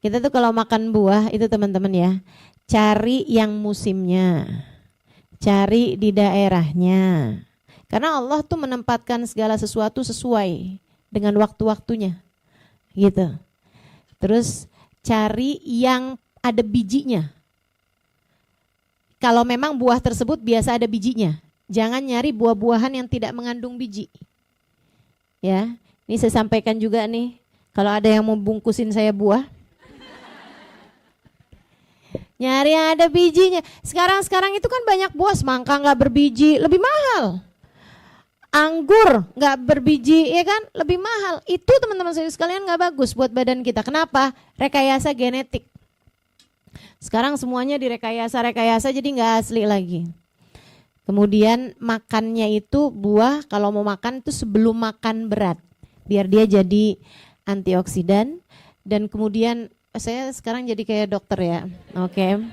Kita tuh kalau makan buah itu teman-teman ya, cari yang musimnya, cari di daerahnya. Karena Allah tuh menempatkan segala sesuatu sesuai dengan waktu-waktunya, gitu. Terus cari yang ada bijinya. Kalau memang buah tersebut biasa ada bijinya, jangan nyari buah-buahan yang tidak mengandung biji. Ya, ini saya sampaikan juga nih, kalau ada yang mau bungkusin saya buah, nyari yang ada bijinya. Sekarang itu kan banyak buah, semangka nggak berbiji, lebih mahal. Anggur nggak berbiji, ya kan, lebih mahal. Itu teman-teman sekalian nggak bagus buat badan kita. Kenapa? Rekayasa genetik. Sekarang semuanya direkayasa jadi nggak asli lagi. Kemudian makannya itu buah, kalau mau makan itu sebelum makan berat, biar dia jadi antioksidan. Dan kemudian saya sekarang jadi kayak dokter ya, oke.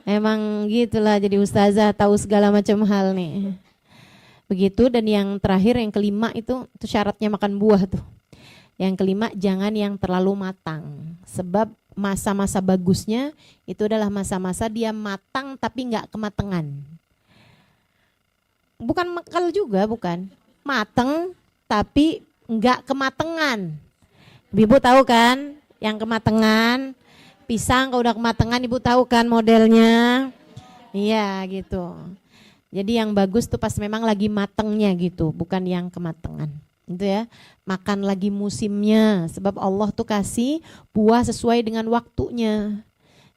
Emang gitulah jadi ustazah, tahu segala macam hal nih. Begitu. Dan yang terakhir, yang kelima itu syaratnya makan buah tuh. Yang kelima, jangan yang terlalu matang. Sebab masa-masa bagusnya itu adalah masa-masa dia matang tapi nggak kematangan. Bukan mekal juga, bukan. Mateng tapi nggak kematangan. Ibu tahu kan yang kematangan? Pisang kalau udah kematangan ibu tahu kan modelnya? Iya gitu. Jadi yang bagus tuh pas memang lagi matengnya gitu, bukan yang kematangan. Itu ya, makan lagi musimnya. Sebab Allah tuh kasih buah sesuai dengan waktunya.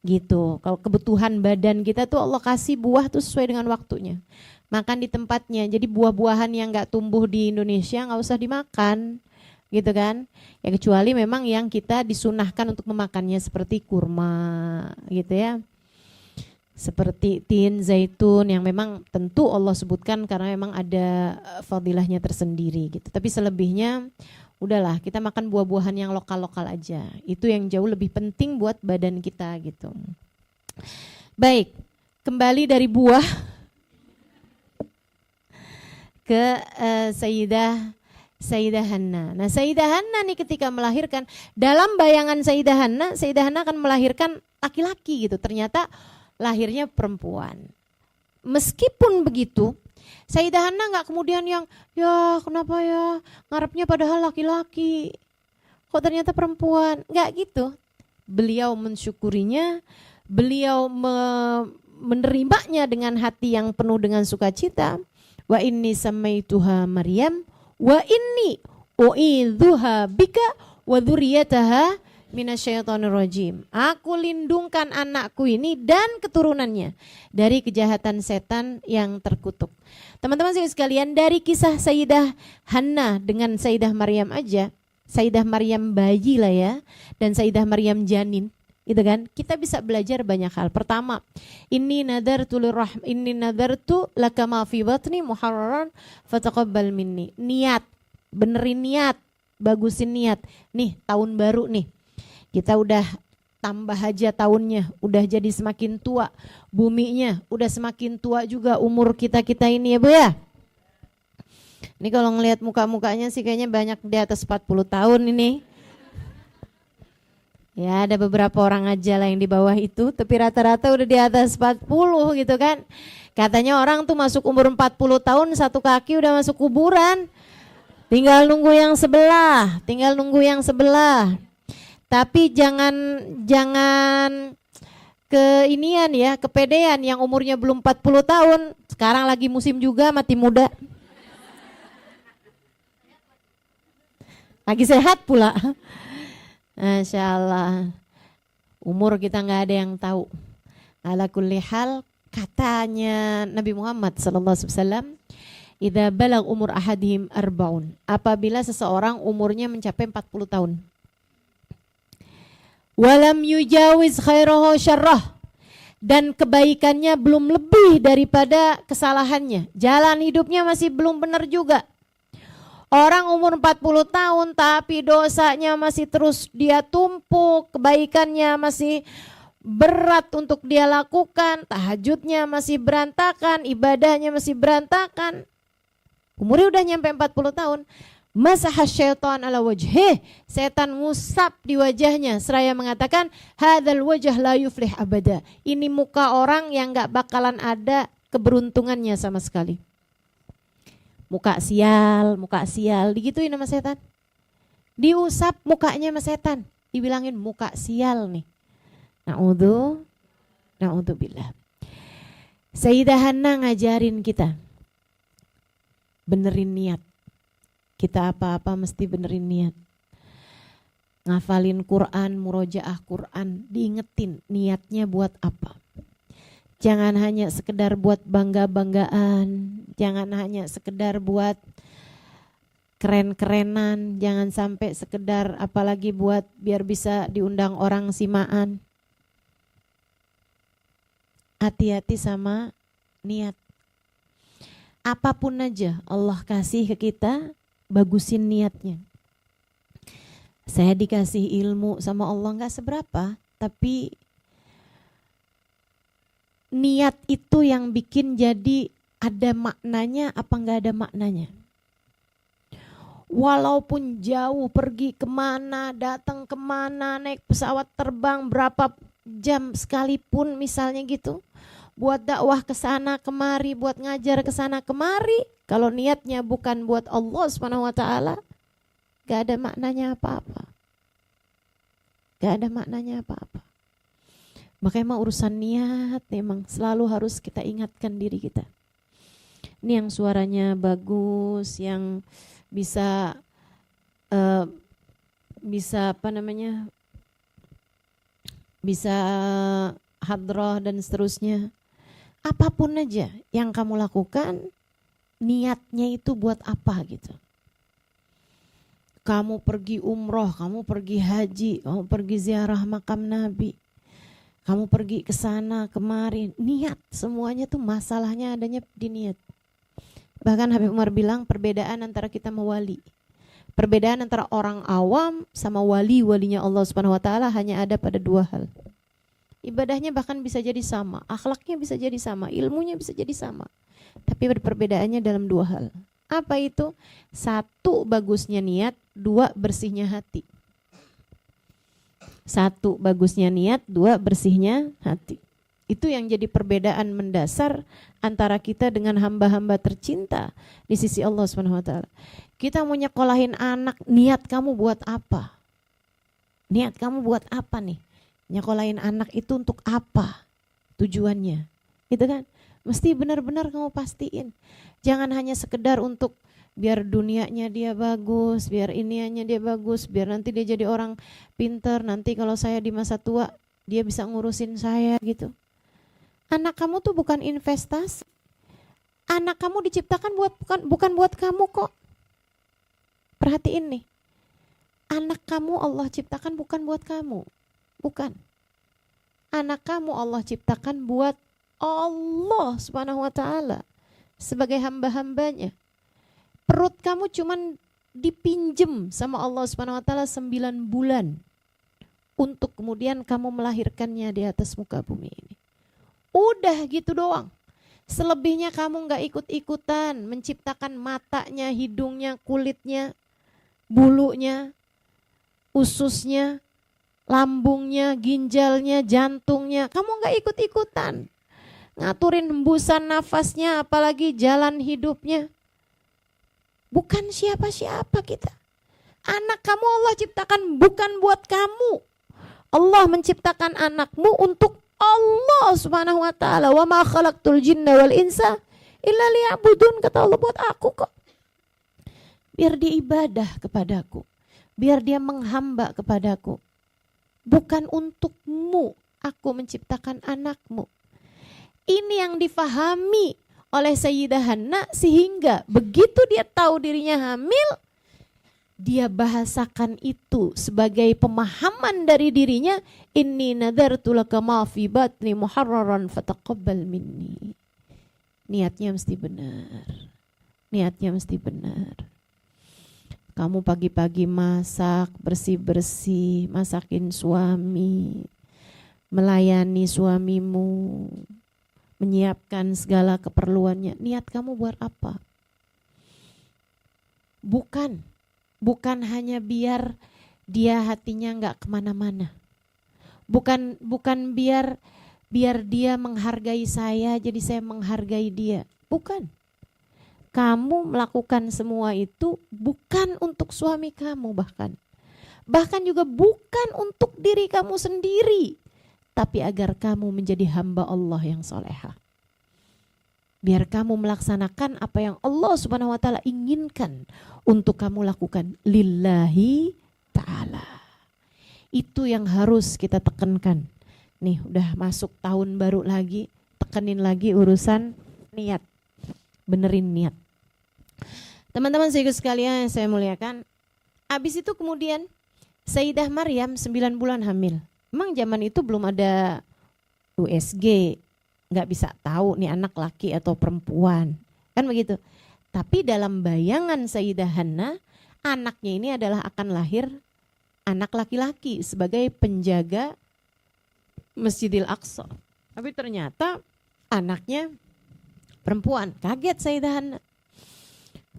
Gitu. Kalau kebutuhan badan kita tuh Allah kasih buah tuh sesuai dengan waktunya. Makan di tempatnya. Jadi buah-buahan yang nggak tumbuh di Indonesia nggak usah dimakan, gitu kan? Ya kecuali memang yang kita disunahkan untuk memakannya seperti kurma, gitu ya. Seperti tin, zaitun yang memang tentu Allah sebutkan karena memang ada fadilahnya tersendiri gitu. Tapi selebihnya udahlah kita makan buah-buahan yang lokal-lokal aja. Itu yang jauh lebih penting buat badan kita gitu. Baik, kembali dari buah ke Sayyidah Hanna. Nah, Sayyidah Hanna nih ketika melahirkan, dalam bayangan Sayyidah Hanna akan melahirkan laki-laki gitu. Ternyata lahirnya perempuan. Meskipun begitu, Sayyidah Hanna nggak kemudian yang ya kenapa ya ngarepnya padahal laki-laki, kok ternyata perempuan, nggak gitu. Beliau mensyukurinya, beliau menerimanya dengan hati yang penuh dengan sukacita. Wa inni samaituha Maryam wa inni uidzuha bika wa dzurriyyataha minasyaitonirrajim. Aku lindungkan anakku ini dan keturunannya dari kejahatan setan yang terkutuk. Teman-teman sekalian, dari kisah Sayyidah Hanna dengan Sayyidah Maryam aja, Sayyidah Maryam bayi lah ya, dan Sayyidah Maryam janin, gitu kan? Kita bisa belajar banyak hal. Pertama, inni nadartu laka ma fi batni muharraran fataqabbal minni. Niat, benerin niat, bagusin niat. Nih, tahun baru nih. Kita udah tambah aja tahunnya, udah jadi semakin tua, buminya udah semakin tua juga umur kita ini ya Bu ya. Ini kalau ngelihat muka-mukanya sih kayaknya banyak di atas 40 tahun ini. Ya ada beberapa orang aja lah yang di bawah itu, tapi rata-rata udah di atas 40 gitu kan. Katanya orang tuh masuk umur 40 tahun satu kaki udah masuk kuburan. Tinggal nunggu yang sebelah. Tapi jangan keinian ya, kepedean yang umurnya belum 40 tahun. Sekarang lagi musim juga mati muda. Lagi sehat pula. Masya Allah. Umur kita gak ada yang tahu. Ala kulli hal, katanya Nabi Muhammad SAW, idza balag umur ahadihim arbaun, apabila seseorang umurnya mencapai 40 tahun. Walam yujawiz khairahu syarrah, dan kebaikannya belum lebih daripada kesalahannya. Jalan hidupnya masih belum benar juga. Orang umur 40 tahun tapi dosanya masih terus dia tumpuk, kebaikannya masih berat untuk dia lakukan, tahajudnya masih berantakan, ibadahnya masih berantakan. Umurnya udah nyampe 40 tahun. Masaha syaitan ala wajhih, setan ngusap di wajahnya seraya mengatakan hadzal wajh la yuflih abada. Ini muka orang yang enggak bakalan ada keberuntungannya sama sekali. Muka sial, digituin sama setan. Diusap mukanya sama setan, dibilangin muka sial nih. Na'udzubillah. Sayyidah Hana ngajarin kita benerin niat. Kita apa-apa mesti benerin niat. Ngafalin Quran, murojaah Quran, diingetin niatnya buat apa. Jangan hanya sekedar buat bangga-banggaan, jangan hanya sekedar buat keren-kerenan, jangan sampai sekedar apalagi buat biar bisa diundang orang simaan. Hati-hati sama niat. Apapun aja Allah kasih ke kita, bagusin niatnya. Saya dikasih ilmu sama Allah gak seberapa, tapi niat itu yang bikin jadi ada maknanya apa gak ada maknanya. Walaupun jauh pergi kemana, datang kemana, naik pesawat terbang berapa jam sekalipun misalnya gitu, buat dakwah ke sana kemari, buat ngajar ke sana kemari, kalau niatnya bukan buat Allah Subhanahu wa taala, gak ada maknanya apa-apa. Gak ada maknanya apa-apa. Makanya urusan niat memang selalu harus kita ingatkan diri kita. Ini yang suaranya bagus, yang bisa bisa hadroh dan seterusnya. Apapun aja yang kamu lakukan, niatnya itu buat apa gitu. Kamu pergi umroh, kamu pergi haji, kamu pergi ziarah makam Nabi, kamu pergi ke sana kemari, niat semuanya tuh masalahnya adanya di niat. Bahkan Habib Umar bilang perbedaan antara kita sama wali, perbedaan antara orang awam sama walinya Allah Subhanahu wa taala hanya ada pada dua hal. Ibadahnya bahkan bisa jadi sama, akhlaknya bisa jadi sama, ilmunya bisa jadi sama. Tapi perbedaannya dalam dua hal. Apa itu? Satu, bagusnya niat, dua, bersihnya hati. Satu, bagusnya niat, dua, bersihnya hati. Itu yang jadi perbedaan mendasar antara kita dengan hamba-hamba tercinta di sisi Allah Subhanahu wa taala. Kita mau nyekolahin anak, niat kamu buat apa? Niat kamu buat apa nih? Nyekolahin anak itu untuk apa tujuannya? Gitu kan? Mesti benar-benar kamu pastiin. Jangan hanya sekedar untuk biar dunianya dia bagus, biar iniannya dia bagus, biar nanti dia jadi orang pinter, nanti kalau saya di masa tua dia bisa ngurusin saya gitu. Anak kamu tuh bukan investasi. Anak kamu diciptakan bukan buat kamu kok. Perhatiin nih. Anak kamu Allah ciptakan bukan buat kamu. Bukan. Anak kamu Allah ciptakan buat Allah Subhanahu wa taala sebagai hamba-hambanya. Perut kamu cuman dipinjem sama Allah Subhanahu wa taala 9 bulan untuk kemudian kamu melahirkannya di atas muka bumi ini. Udah gitu doang. Selebihnya kamu gak ikut-ikutan menciptakan matanya, hidungnya, kulitnya, bulunya, ususnya, lambungnya, ginjalnya, jantungnya. Kamu gak ikut-ikutan ngaturin hembusan nafasnya, apalagi jalan hidupnya. Bukan siapa-siapa kita. Anak kamu Allah ciptakan bukan buat kamu. Allah menciptakan anakmu untuk Allah Subhanahu wa taala. Wa ma khalaqtul jinna wal insa illa liya'budun, kata Allah, buat aku kok. Biar dia ibadah kepadaku. Biar dia menghamba kepadaku. Bukan untukmu aku menciptakan anakmu. Ini yang difahami oleh Sayyidah Hana, sehingga begitu dia tahu dirinya hamil, dia bahasakan itu sebagai pemahaman dari dirinya, inni nadartu laka ma fi batni muharraran fataqabbal minni. Niatnya mesti benar. Niatnya mesti benar. Kamu pagi-pagi masak, bersih-bersih, masakin suami, melayani suamimu, menyiapkan segala keperluannya. Niat kamu buat apa? Bukan bukan hanya biar dia hatinya nggak kemana-mana. Bukan biar dia menghargai saya, jadi saya menghargai dia. Bukan. Kamu melakukan semua itu bukan untuk suami kamu bahkan. Bahkan juga bukan untuk diri kamu sendiri. Tapi agar kamu menjadi hamba Allah yang soleha. Biar kamu melaksanakan apa yang Allah Subhanahu wa ta'ala inginkan untuk kamu lakukan. Lillahi ta'ala. Itu yang harus kita tekankan. Nih udah masuk tahun baru lagi, tekenin lagi urusan niat. Benerin niat. Teman-teman sekalian yang saya muliakan, habis itu kemudian Sayyidah Maryam 9 bulan hamil. Memang zaman itu belum ada USG, nggak bisa tahu nih anak laki atau perempuan, kan begitu. Tapi dalam bayangan Sayyidah Hannah, anaknya ini adalah akan lahir anak laki-laki sebagai penjaga Masjidil Aqsa. Tapi ternyata anaknya perempuan. Kaget Sayyidah Hannah.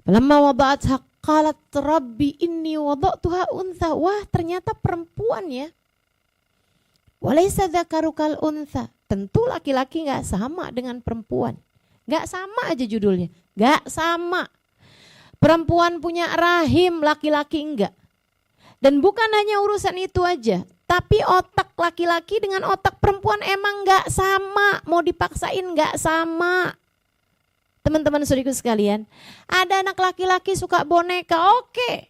Lamma wada'atha qalat rabbi inni wada'tuha untha. Wah, ternyata perempuan ya. Walaysa dzakaru kal untha. Tentu laki-laki enggak sama dengan perempuan. Enggak sama aja judulnya. Enggak sama. Perempuan punya rahim, laki-laki enggak. Dan bukan hanya urusan itu aja, tapi otak laki-laki dengan otak perempuan emang enggak sama. Mau dipaksain enggak sama. Teman-teman saudaraku sekalian, ada anak laki-laki suka boneka, oke.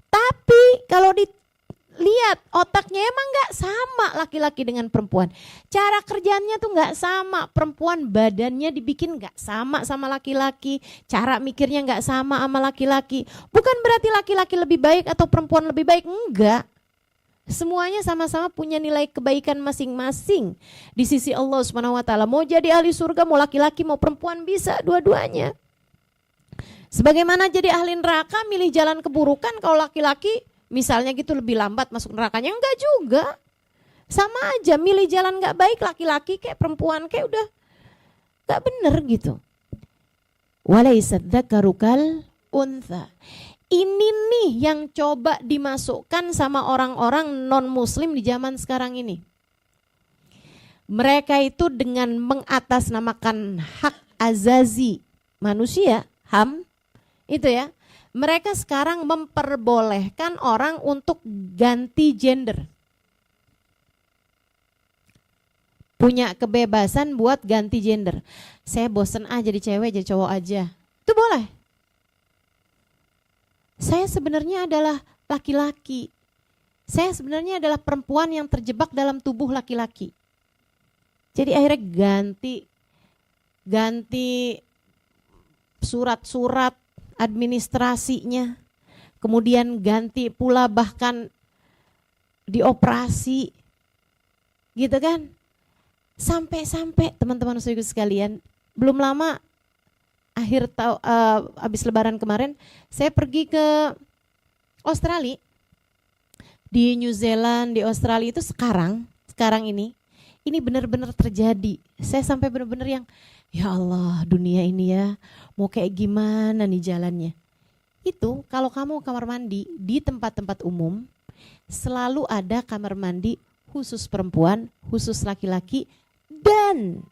Tapi kalau dilihat otaknya emang gak sama laki-laki dengan perempuan. Cara kerjanya tuh gak sama. Perempuan badannya dibikin gak sama laki-laki. Cara mikirnya gak sama laki-laki. Bukan berarti laki-laki lebih baik atau perempuan lebih baik, enggak. Semuanya sama-sama punya nilai kebaikan masing-masing di sisi Allah Subhanahu wa ta'ala. Mau jadi ahli surga, mau laki-laki, mau perempuan, bisa dua-duanya. Sebagaimana jadi ahli neraka milih jalan keburukan, kalau laki-laki misalnya gitu lebih lambat masuk nerakanya, enggak juga. Sama aja milih jalan enggak baik, laki-laki kayak perempuan kayak udah enggak bener gitu. Walaysa dzakaru kal untha. Ini nih yang coba dimasukkan sama orang-orang non-muslim di zaman sekarang ini. Mereka itu dengan mengatasnamakan hak azazi manusia, HAM, itu ya. Mereka sekarang memperbolehkan orang untuk ganti gender. Punya kebebasan buat ganti gender. Saya bosen jadi cewek, jadi cowok aja. Itu boleh. Saya sebenarnya adalah laki-laki. Saya sebenarnya adalah perempuan yang terjebak dalam tubuh laki-laki. Jadi akhirnya ganti surat-surat administrasinya. Kemudian ganti pula bahkan dioperasi. Gitu kan? Sampai-sampai teman-teman saudaraku sekalian, belum lama habis lebaran kemarin saya pergi ke Australia. Di New Zealand, di Australia itu sekarang ini benar-benar terjadi. Saya sampai benar-benar yang ya Allah, dunia ini ya mau kayak gimana nih jalannya. Itu kalau kamu kamar mandi di tempat-tempat umum selalu ada kamar mandi khusus perempuan, khusus laki-laki, dan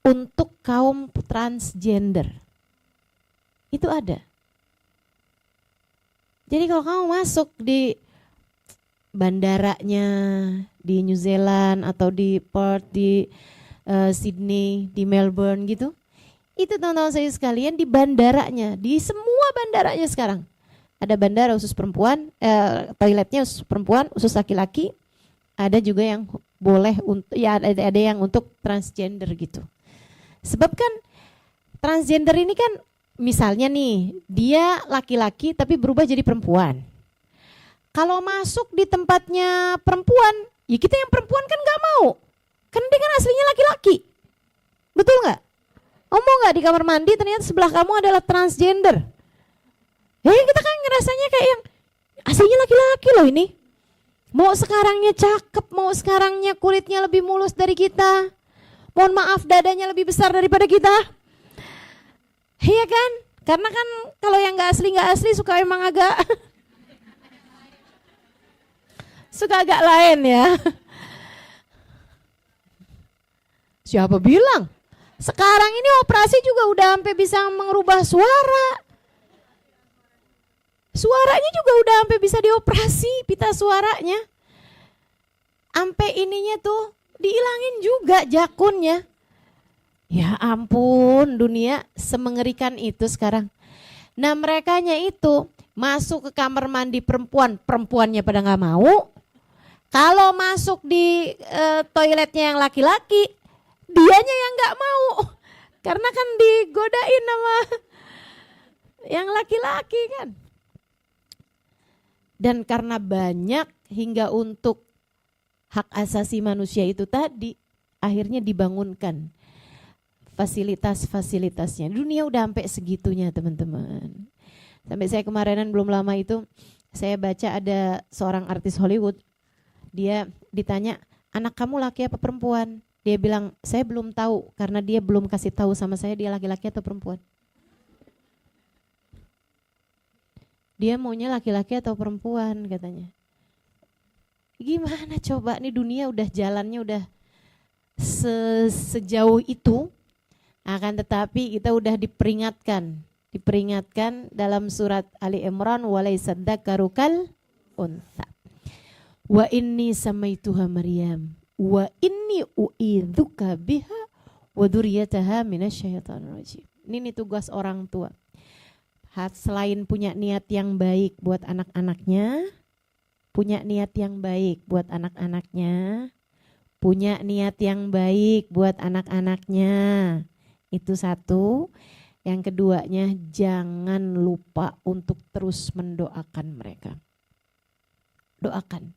untuk kaum transgender. Itu ada. Jadi kalau kamu masuk di bandaranya di New Zealand atau di Perth, di Sydney, di Melbourne gitu, itu teman-teman saya sekalian di bandaranya, di semua bandaranya sekarang ada bandara khusus perempuan, toiletnya khusus perempuan, khusus laki-laki, ada juga yang boleh untuk ya ada yang untuk transgender gitu. Sebab kan transgender ini kan misalnya nih dia laki-laki tapi berubah jadi perempuan. Kalau masuk di tempatnya perempuan, ya kita yang perempuan kan gak mau. Kan dia kan aslinya laki-laki. Betul gak? Mau gak di kamar mandi ternyata sebelah kamu adalah transgender. Kita kan ngerasanya kayak yang aslinya laki-laki loh ini. Mau sekarangnya cakep, mau sekarangnya kulitnya lebih mulus dari kita. Mohon maaf dadanya lebih besar daripada kita. Iya kan? Karena kan kalau yang nggak asli suka emang agak suka agak lain ya. Siapa bilang? Sekarang ini operasi juga udah sampai bisa mengubah suara. Suaranya juga udah sampai bisa dioperasi pita suaranya. Sampai ininya tuh dihilangin juga jakunnya. Ya ampun, dunia semengerikan itu sekarang. Nah merekanya itu masuk ke kamar mandi perempuan, perempuannya pada nggak mau. Kalau masuk di toiletnya yang laki-laki, dianya yang nggak mau. Karena kan digodain sama yang laki-laki kan. Dan karena banyak hingga untuk hak asasi manusia itu tadi, akhirnya dibangunkan fasilitas-fasilitasnya. Dunia udah sampai segitunya teman-teman. Sampai saya kemarinan belum lama itu, saya baca ada seorang artis Hollywood. Dia ditanya, anak kamu laki apa perempuan? Dia bilang, saya belum tahu karena dia belum kasih tahu sama saya dia laki-laki atau perempuan. Dia maunya laki-laki atau perempuan katanya. Gimana coba nih dunia udah jalannya udah sejauh itu. Akan tetapi kita udah diperingatkan dalam surat Ali Imran walaysa dzakaru kal untha. Wa inni samaituha Maryam wa inni uidzuka biha wa dzurriyyataha minasyaitonir rajim. Ini tugas orang tua. Selain punya niat yang baik buat anak-anaknya, punya niat yang baik buat anak-anaknya, punya niat yang baik buat anak-anaknya. Itu satu. Yang keduanya, jangan lupa untuk terus mendoakan mereka. Doakan.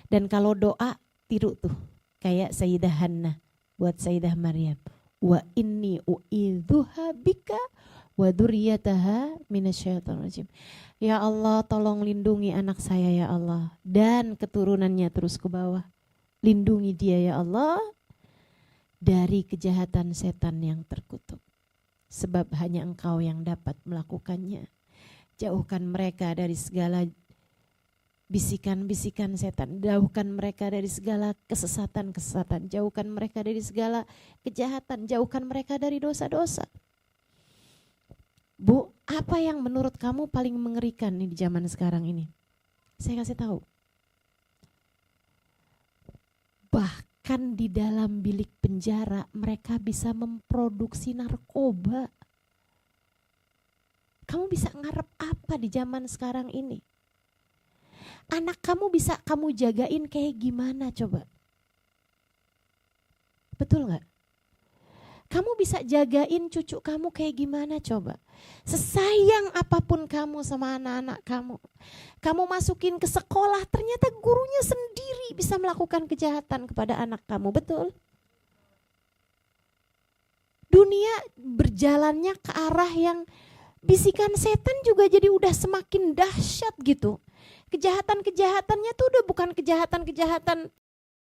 Dan kalau doa, tiru tuh. Kayak Sayyidah Hannah buat Sayyidah Maryam. Wa inni u'idzuha bika wa dzurriyyataha minasyaitonir rajim. Ya Allah, tolong lindungi anak saya ya Allah. Dan keturunannya terus ke bawah. Lindungi dia ya Allah dari kejahatan setan yang terkutuk. Sebab hanya Engkau yang dapat melakukannya. Jauhkan mereka dari segala bisikan-bisikan setan. Jauhkan mereka dari segala kesesatan-kesesatan. Jauhkan mereka dari segala kejahatan. Jauhkan mereka dari dosa-dosa. Bu, apa yang menurut kamu paling mengerikan nih di zaman sekarang ini? Saya kasih tahu. Bahkan di dalam bilik penjara mereka bisa memproduksi narkoba. Kamu bisa ngarep apa di zaman sekarang ini? Anak kamu bisa kamu jagain kayak gimana coba? Betul gak? Kamu bisa jagain cucu kamu kayak gimana coba? Sesayang apapun kamu sama anak-anak kamu. Kamu masukin ke sekolah, ternyata gurunya sendiri bisa melakukan kejahatan kepada anak kamu, betul? Dunia berjalannya ke arah yang bisikan setan juga jadi udah semakin dahsyat gitu. Kejahatan-kejahatannya tuh udah bukan kejahatan-kejahatan